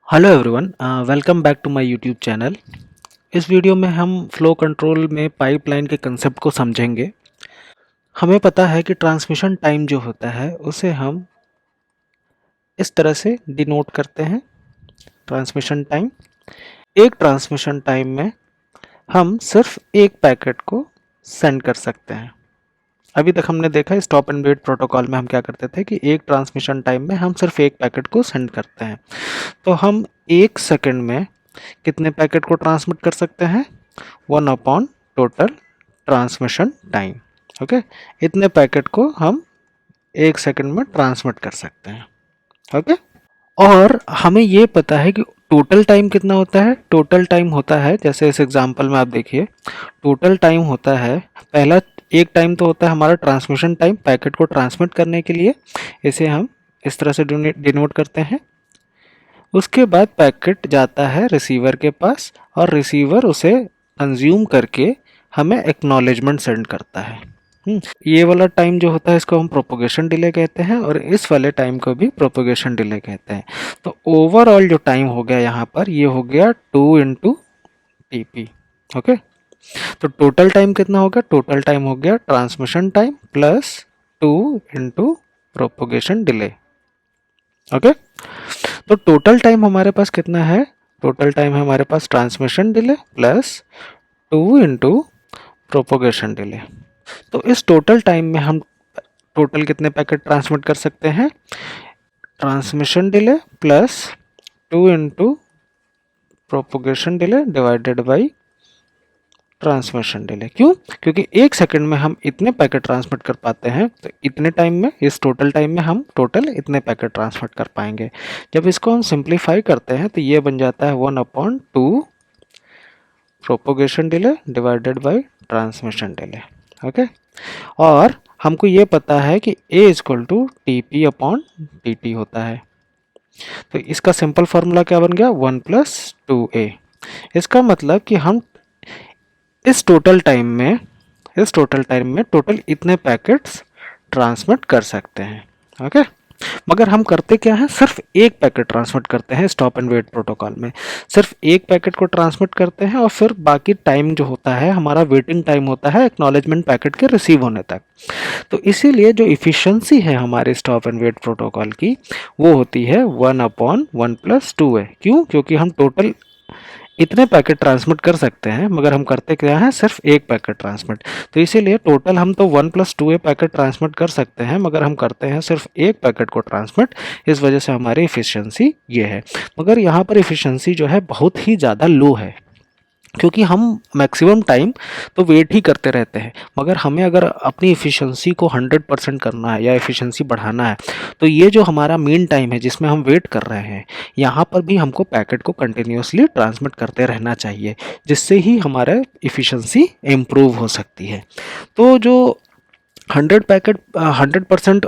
Hello everyone, welcome back to my YouTube channel. इस video में हम फ्लो कंट्रोल में पाइपलाइन के कंसेप्ट को समझेंगे। हमें पता है कि ट्रांसमिशन टाइम जो होता है उसे हम इस तरह से डिनोट करते हैं। ट्रांसमिशन टाइम, एक ट्रांसमिशन टाइम में हम सिर्फ एक पैकेट को सेंड कर सकते हैं। अभी तक हमने देखा स्टॉप एंड वेट प्रोटोकॉल में हम क्या करते थे कि एक ट्रांसमिशन टाइम में हम सिर्फ एक पैकेट को सेंड करते हैं। तो हम एक सेकंड में कितने पैकेट को ट्रांसमिट कर सकते हैं? 1 upon total transmission time. Okay, इतने पैकेट को हम एक सेकंड में ट्रांसमिट कर सकते हैं। ओके, और हमें ये पता है कि टोटल टाइम कितना होता है। टोटल टाइम होता है, जैसे इस एग्जांपल में आप देखिए, टोटल टाइम होता है, पहला एक टाइम तो होता है हमारा ट्रांसमिशन टाइम, पैकेट को ट्रांसमिट करने के लिए। इसे हम इस तरह से डिनोट करते हैं। उसके बाद पैकेट जाता है रिसीवर के पास और रिसीवर उसे कंज्यूम करके हमें एक्नॉलेजमेंट सेंड करता है। ये वाला टाइम जो होता है इसको हम प्रोपोगेशन डिले कहते हैं और इस वाले टाइम को भी प्रोपोगेशन डिले कहते हैं। तो ओवरऑल जो टाइम हो गया यहाँ पर, ये हो गया 2 × TP। ओके, तो टोटल टाइम कितना हो गया? टोटल टाइम हो गया transmission time plus 2 × propagation delay. Okay, तो टोटल टाइम हमारे पास कितना है? टोटल टाइम है हमारे पास transmission delay plus 2 × propagation delay. तो इस टोटल टाइम में हम टोटल कितने पैकेट ट्रांसमिट कर सकते हैं? Transmission delay plus 2 × propagation delay divided by transmission delay. क्यों? क्योंकि एक सेकंड में हम इतने पैकेट ट्रांसमिट कर पाते हैं, तो इतने टाइम में, इस टोटल टाइम में हम टोटल इतने पैकेट ट्रांसमिट कर पाएंगे। जब इसको हम सिंप्लीफाई करते हैं तो ये बन जाता है 1/2 propagation delay divided by transmission delay. Okay, और हमको ये पता है कि A = TP/dt होता है। तो इसका सिंपल फार्मूला क्या बन गया? 1 + 2A। इसका मतलब कि हम इस टोटल टाइम में टोटल इतने पैकेट्स ट्रांसमिट कर सकते हैं। ओके, मगर हम करते क्या है? सिर्फ एक पैकेट ट्रांसमिट करते हैं। स्टॉप एंड वेट प्रोटोकॉल में सिर्फ एक पैकेट को ट्रांसमिट करते हैं और फिर बाकी टाइम जो होता है हमारा वेटिंग टाइम होता है एक्नॉलेजमेंट पैकेट के रिसीव होने तक। तो इसीलिए जो इफिशियंसी है हमारे स्टॉप एंड वेट प्रोटोकॉल की, वो होती है 1/1 + 2A। क्यों? क्योंकि हम टोटल इतने पैकेट ट्रांसमिट कर सकते हैं, मगर हम करते क्या है? सिर्फ एक पैकेट ट्रांसमिट। तो इसीलिए टोटल हम तो 1 + 2A पैकेट ट्रांसमिट कर सकते हैं, मगर हम करते हैं सिर्फ एक पैकेट को ट्रांसमिट। इस वजह से हमारी इफिशियंसी ये है। मगर यहाँ पर इफिशियंसी जो है बहुत ही ज़्यादा लो है, क्योंकि हम मैक्सिमम टाइम तो वेट ही करते रहते हैं। मगर हमें अगर अपनी इफ़िशियंसी को 100% करना है या इफ़िशियंसी बढ़ाना है, तो ये जो हमारा मीन टाइम है जिसमें हम वेट कर रहे हैं, यहाँ पर भी हमको पैकेट को कंटिन्यूसली ट्रांसमिट करते रहना चाहिए, जिससे ही हमारा इफ़िशियंसी इम्प्रूव हो सकती है। तो जो 100%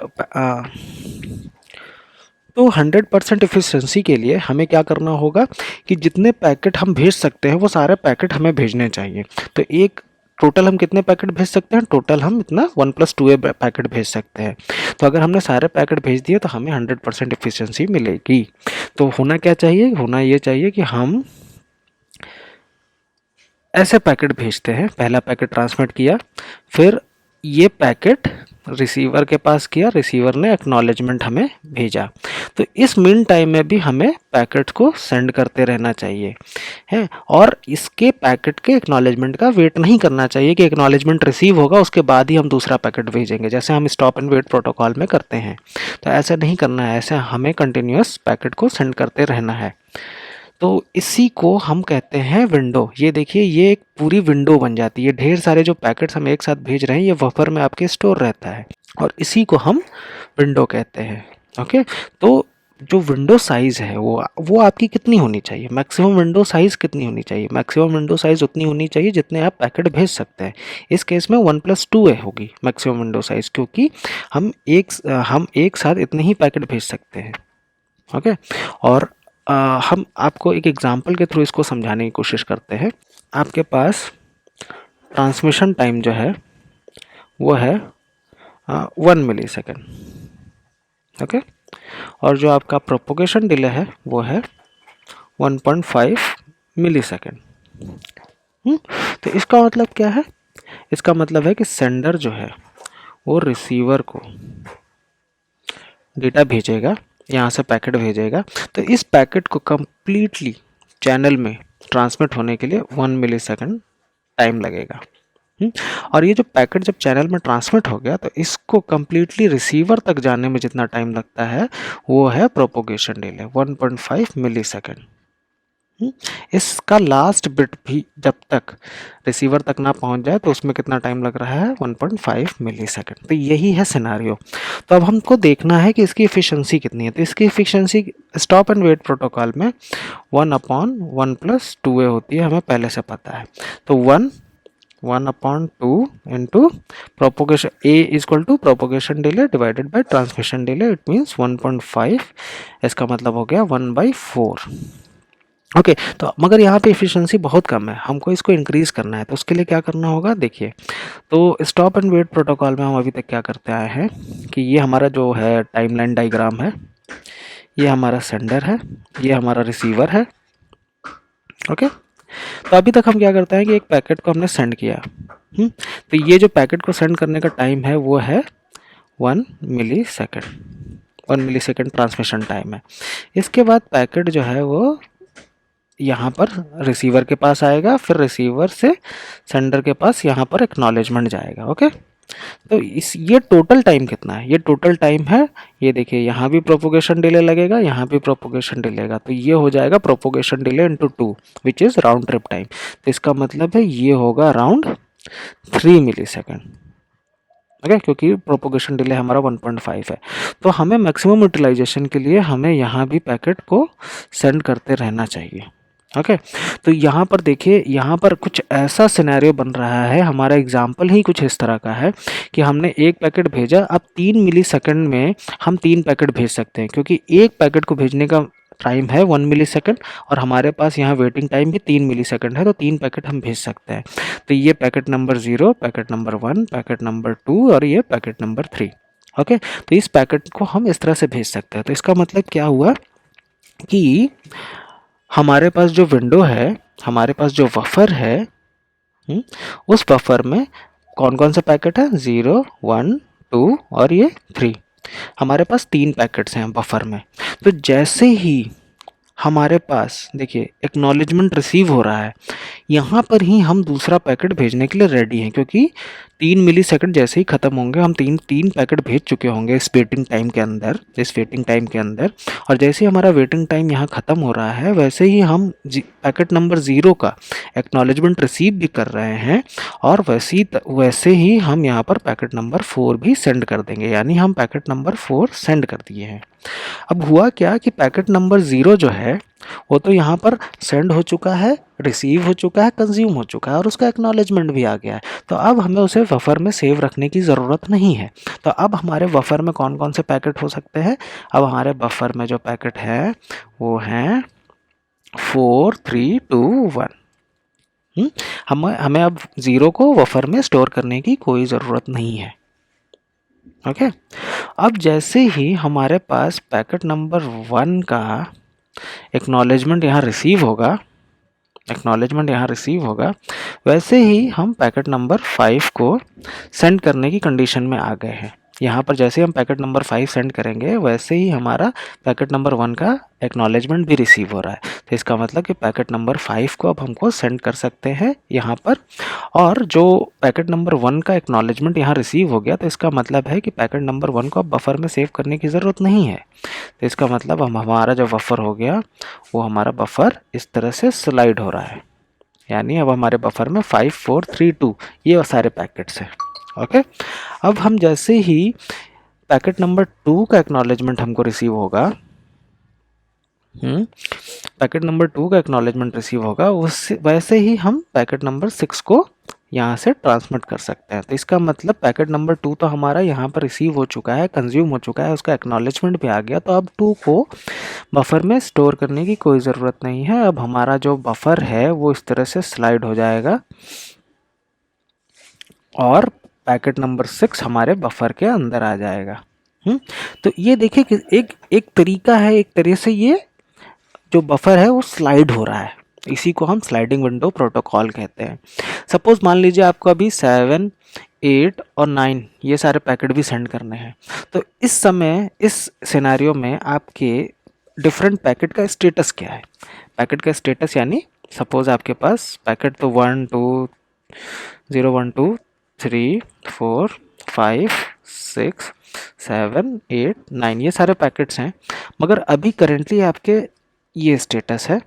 तो 100% एफिशिएंसी के लिए हमें क्या करना होगा कि जितने पैकेट हम भेज सकते हैं वो सारे पैकेट हमें भेजने चाहिए। तो एक टोटल हम कितने पैकेट भेज सकते हैं? टोटल हम इतना 1 + 2A पैकेट भेज सकते हैं। तो अगर हमने सारे पैकेट भेज दिए तो हमें 100% एफिशिएंसी मिलेगी। तो होना क्या चाहिए? होना ये चाहिए कि हम ऐसे पैकेट भेजते हैं, पहला पैकेट ट्रांसमिट किया, फिर ये पैकेट रिसीवर के पास किया, रिसीवर ने एक्नॉलेजमेंट हमें भेजा। तो इस मीन टाइम में भी हमें पैकेट को सेंड करते रहना चाहिए है, और इसके पैकेट के एक्नॉलेजमेंट का वेट नहीं करना चाहिए कि एक्नॉलेजमेंट रिसीव होगा उसके बाद ही हम दूसरा पैकेट भेजेंगे, जैसे हम स्टॉप एंड वेट प्रोटोकॉल में करते हैं। तो ऐसा नहीं करना है, ऐसे हमें कंटिन्यूस पैकेट को सेंड करते रहना है। तो इसी को हम कहते हैं विंडो। ये देखिए, ये एक पूरी विंडो बन जाती है, ढेर सारे जो पैकेट्स हम एक साथ भेज रहे हैं ये बफर में आपके स्टोर रहता है, और इसी को हम विंडो कहते हैं। ओके, तो जो विंडो साइज़ है वो आपकी कितनी होनी चाहिए? मैक्सिमम विंडो साइज़ कितनी होनी चाहिए? मैक्सिमम विंडो साइज़ उतनी होनी चाहिए जितने आप पैकेट भेज सकते हैं। इस केस में 1 + 2A होगी मैक्सिमम विंडो साइज़, क्योंकि हम एक साथ इतने ही पैकेट भेज सकते हैं। ओके, और हम आपको एक एग्जांपल के थ्रू इसको समझाने की कोशिश करते हैं। आपके पास ट्रांसमिशन टाइम जो है वो है 1 मिली सेकेंड। ओके, और जो आपका प्रोपोगेशन डिले है वो है 1.5 मिली सेकेंड। तो इसका मतलब क्या है? इसका मतलब है कि सेंडर जो है वो रिसीवर को डेटा भेजेगा, यहाँ से पैकेट भेजेगा, तो इस पैकेट को कंप्लीटली चैनल में ट्रांसमिट होने के लिए 1 मिली सेकेंड टाइम लगेगा। और ये जो पैकेट जब चैनल में ट्रांसमिट हो गया तो इसको कंप्लीटली रिसीवर तक जाने में जितना टाइम लगता है वो है प्रोपोगेशन डिले 1.5 मिली सेकेंड। इसका लास्ट बिट भी जब तक रिसीवर तक ना पहुंच जाए तो उसमें कितना टाइम लग रहा है? 1.5 मिली सेकेंड। तो यही है सिनारियो। तो अब हमको देखना है कि इसकी एफिशिएंसी कितनी है। तो इसकी efficiency stop and wait protocol में 1/1+2a होती है, हमें पहले से पता है। तो 1/2 into propagation a equal to propagation delay divided by transmission delay, it means 1.5। इसका मतलब हो गया 1/4। ओके तो मगर यहाँ पे एफिशिएंसी बहुत कम है, हमको इसको इंक्रीज़ करना है। तो उसके लिए क्या करना होगा? देखिए, तो स्टॉप एंड वेट प्रोटोकॉल में हम अभी तक क्या करते आए हैं कि ये हमारा जो है टाइमलाइन डायग्राम है, ये हमारा सेंडर है, ये हमारा रिसीवर है। ओके तो अभी तक हम क्या करते हैं कि एक पैकेट को हमने सेंड किया। तो ये जो पैकेट को सेंड करने का टाइम है वो है 1 मिली सेकेंड। 1 मिली सेकेंड ट्रांसमिशन टाइम है। इसके बाद पैकेट जो है वो यहाँ पर रिसीवर के पास आएगा, फिर रिसीवर से सेंडर के पास यहाँ पर एक्नॉलेजमेंट जाएगा। ओके तो ये टोटल टाइम कितना है? ये टोटल टाइम है, ये देखिए यहाँ भी प्रोपोगेशन डिले लगेगा, यहाँ भी प्रोपोगेशन डिले लगेगा, तो ये हो जाएगा propagation delay into 2 which is round trip time. तो इसका मतलब है ये होगा अराउंड 3 मिली सेकेंड। ओके क्योंकि प्रोपोगेशन डिले हमारा 1.5 है। तो हमें मैक्सिमम यूटिलाइजेशन के लिए हमें यहाँ भी पैकेट को सेंड करते रहना चाहिए। ओके तो यहाँ पर देखिए, यहाँ पर कुछ ऐसा सिनेरियो बन रहा है, हमारा एग्जाम्पल ही कुछ इस तरह का है कि हमने एक पैकेट भेजा, अब 3 मिली सेकेंड में हम 3 पैकेट भेज सकते हैं, क्योंकि एक पैकेट को भेजने का टाइम है 1 मिली सेकेंड और हमारे पास यहाँ वेटिंग टाइम भी 3 मिली सेकेंड है, तो 3 पैकेट हम भेज सकते हैं। तो ये packet number 0, packet number 1, packet number 2 और ये पैकेट नंबर 3। ओके तो इस पैकेट को हम इस तरह से भेज सकते हैं। तो इसका मतलब क्या हुआ कि हमारे पास जो विंडो है, हमारे पास जो बफर है, उस बफर में कौन कौन से पैकेट है? 0, 1, 2 और ये 3। हमारे पास 3 पैकेट्स हैं बफर में। तो जैसे ही हमारे पास देखिए एक्नॉलेजमेंट रिसीव हो रहा है, यहाँ पर ही हम दूसरा पैकेट भेजने के लिए रेडी हैं, क्योंकि 3 मिली सेकेंड जैसे ही ख़त्म होंगे हम तीन पैकेट भेज चुके होंगे इस वेटिंग टाइम के अंदर। और जैसे ही हमारा वेटिंग टाइम यहाँ ख़त्म हो रहा है वैसे ही हम पैकेट नंबर 0 का एक्नॉलेजमेंट रिसीव भी कर रहे हैं, और वैसे ही हम यहाँ पर पैकेट नंबर 4 भी सेंड कर देंगे, यानी हम पैकेट नंबर 4 सेंड कर दिए हैं। अब हुआ क्या कि पैकेट नंबर 0 जो है वो तो यहाँ पर सेंड हो चुका है, रिसीव हो चुका है, कंज्यूम हो चुका है और उसका एक्नॉलेजमेंट भी आ गया है। तो अब हमें उसे बफर में सेव रखने की ज़रूरत नहीं है। तो अब हमारे बफर में कौन कौन से पैकेट हो सकते हैं? अब हमारे बफर में जो पैकेट है वो हैं 4, 3, 2, 1। हमें अब 0 को बफर में स्टोर करने की कोई ज़रूरत नहीं है। ओके अब जैसे ही हमारे पास पैकेट नंबर 1 का एक्नॉलेजमेंट यहाँ रिसीव होगा, वैसे ही हम पैकेट नंबर 5 को सेंड करने की कंडीशन में आ गए हैं। यहाँ पर जैसे हम पैकेट नंबर 5 सेंड करेंगे वैसे ही हमारा पैकेट नंबर 1 का एक्नॉलेजमेंट भी रिसीव हो रहा है। तो इसका मतलब कि पैकेट नंबर 5 को अब हमको सेंड कर सकते हैं यहाँ पर, और जो पैकेट नंबर 1 का एक्नॉलेजमेंट यहाँ रिसीव हो गया तो इसका मतलब है कि पैकेट नंबर 1 को अब बफर में सेव करने की ज़रूरत नहीं है। तो इसका मतलब हमारा जो बफर हो गया वो हमारा बफर इस तरह से स्लाइड हो रहा है, यानी अब हमारे बफर में 5, 4, 3, 2 ये सारे पैकेट्स हैं। ओके अब हम जैसे ही पैकेट नंबर 2 का एक्नॉलेजमेंट हमको रिसीव होगा, पैकेट नंबर 2 का एक्नॉलेजमेंट रिसीव होगा वैसे ही हम पैकेट नंबर 6 को यहाँ से ट्रांसमिट कर सकते हैं। तो इसका मतलब पैकेट नंबर 2 तो हमारा यहाँ पर रिसीव हो चुका है, कंज्यूम हो चुका है, उसका एक्नॉलेजमेंट भी आ गया। तो अब 2 को बफर में स्टोर करने की कोई ज़रूरत नहीं है। अब हमारा जो बफर है वो इस तरह से स्लाइड हो जाएगा और पैकेट नंबर 6 हमारे बफर के अंदर आ जाएगा। तो ये देखिए कि एक तरीका है, एक तरह से ये जो बफर है वो स्लाइड हो रहा है, इसी को हम स्लाइडिंग विंडो प्रोटोकॉल कहते हैं। सपोज मान लीजिए आपको अभी 7, 8 और 9 ये सारे पैकेट भी सेंड करने हैं, तो इस समय इस सिनेरियो में आपके डिफरेंट पैकेट का स्टेटस क्या है। पैकेट का स्टेटस यानी सपोज आपके पास पैकेट तो 1 2 0 1 2 3 4 5 6 7 8 9 ये सारे पैकेट्स हैं, मगर अभी करेंटली आपके ये स्टेटस है,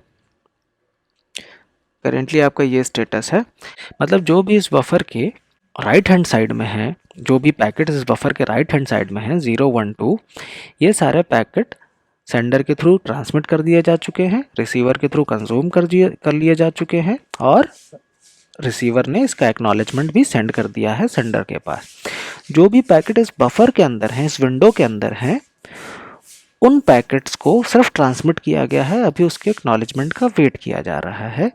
करेंटली आपका ये स्टेटस है। मतलब जो भी इस बफर के राइट हैंड साइड में है, जो भी पैकेट इस बफर के राइट हैंड साइड में है 0 1 2, ये सारे पैकेट सेंडर के थ्रू ट्रांसमिट कर दिए जा चुके हैं, रिसीवर के थ्रू कंज्यूम कर लिए जा चुके हैं, और रिसीवर ने इसका एक्नॉलेजमेंट भी सेंड कर दिया है सेंडर के पास। जो भी पैकेट इस बफर के अंदर हैं, इस विंडो के अंदर हैं, उन पैकेट्स को सिर्फ ट्रांसमिट किया गया है, अभी उसके एक्नॉलेजमेंट का वेट किया जा रहा है।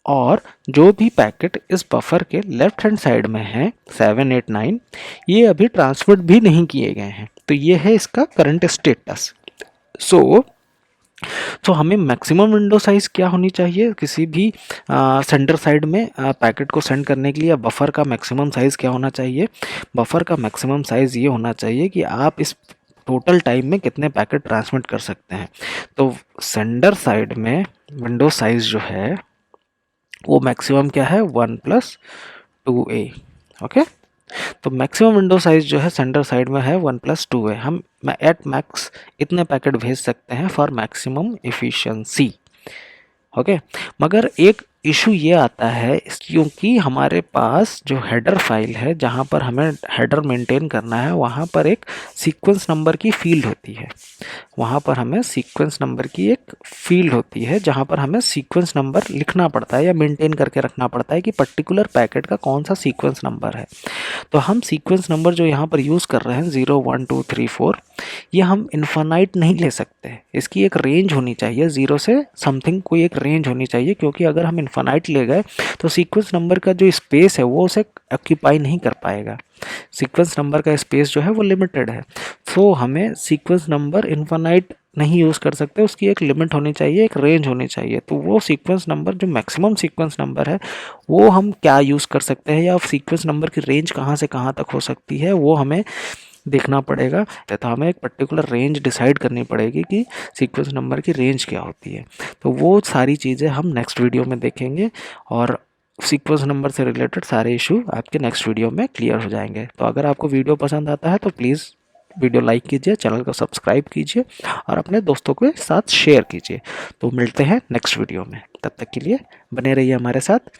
और जो भी पैकेट इस बफर के लेफ्ट हैंड साइड में है 7 8 9, ये अभी ट्रांसमिट भी नहीं किए गए हैं। तो ये है इसका करंट स्टेटस। सो हमें मैक्सिमम विंडो साइज़ क्या होनी चाहिए किसी भी सेंडर साइड में पैकेट को सेंड करने के लिए, बफर का मैक्सिमम साइज़ क्या होना चाहिए। बफर का मैक्सिमम साइज़ ये होना चाहिए कि आप इस टोटल टाइम में कितने पैकेट ट्रांसमिट कर सकते हैं। तो सेंडर साइड में विंडो साइज़ जो है वो मैक्सिमम क्या है 1+2a। ओके, तो मैक्सिमम विंडो साइज जो है सेंडर साइड में है 1+2a। हम एट मैक्स इतने पैकेट भेज सकते हैं फॉर मैक्सिमम एफिशिएंसी। ओके, मगर एक इशू ये आता है क्योंकि हमारे पास जो हेडर फाइल है जहाँ पर हमें हेडर मेंटेन करना है, वहाँ पर एक सीक्वेंस नंबर की फील्ड होती है। वहाँ पर हमें सीक्वेंस नंबर की एक फील्ड होती है जहाँ पर हमें सीक्वेंस नंबर लिखना पड़ता है या मेंटेन करके रखना पड़ता है कि पर्टिकुलर पैकेट का कौन सा सीक्वेंस नंबर है। तो हम सीक्वेंस नंबर जो यहाँ पर यूज़ कर रहे हैं 0 1 2 3 4, ये हम इन्फानाइट नहीं ले सकते। इसकी एक रेंज होनी चाहिए, 0 से समथिंग कोई एक रेंज होनी चाहिए, क्योंकि अगर हम इन्फानाइट ले गए तो सीक्वेंस नंबर का जो स्पेस है वो उसे ऑक्यूपाई नहीं कर पाएगा। सीक्वेंस नंबर का स्पेस जो है वो लिमिटेड है। सो हमें सीक्वेंस नंबर इन्फानाइट नहीं यूज़ कर सकते, उसकी एक लिमिट होनी चाहिए, एक रेंज होनी चाहिए। तो वो सीक्वेंस नंबर जो मैक्सिमम सीक्वेंस नंबर है वो हम क्या यूज़ कर सकते हैं, या सीक्वेंस नंबर की रेंज कहाँ से कहाँ तक हो सकती है, वो हमें देखना पड़ेगा। तो हमें एक पर्टिकुलर रेंज डिसाइड करनी पड़ेगी कि सीक्वेंस नंबर की रेंज क्या होती है। तो वो सारी चीज़ें हम नेक्स्ट वीडियो में देखेंगे, और सीक्वेंस नंबर से रिलेटेड सारे इशू आपके नेक्स्ट वीडियो में क्लियर हो जाएंगे। तो अगर आपको वीडियो पसंद आता है तो प्लीज़ वीडियो लाइक कीजिए, चैनल को सब्सक्राइब कीजिए और अपने दोस्तों के साथ शेयर कीजिए। तो मिलते हैं नेक्स्ट वीडियो में, तब तक के लिए बने रहिए हमारे साथ।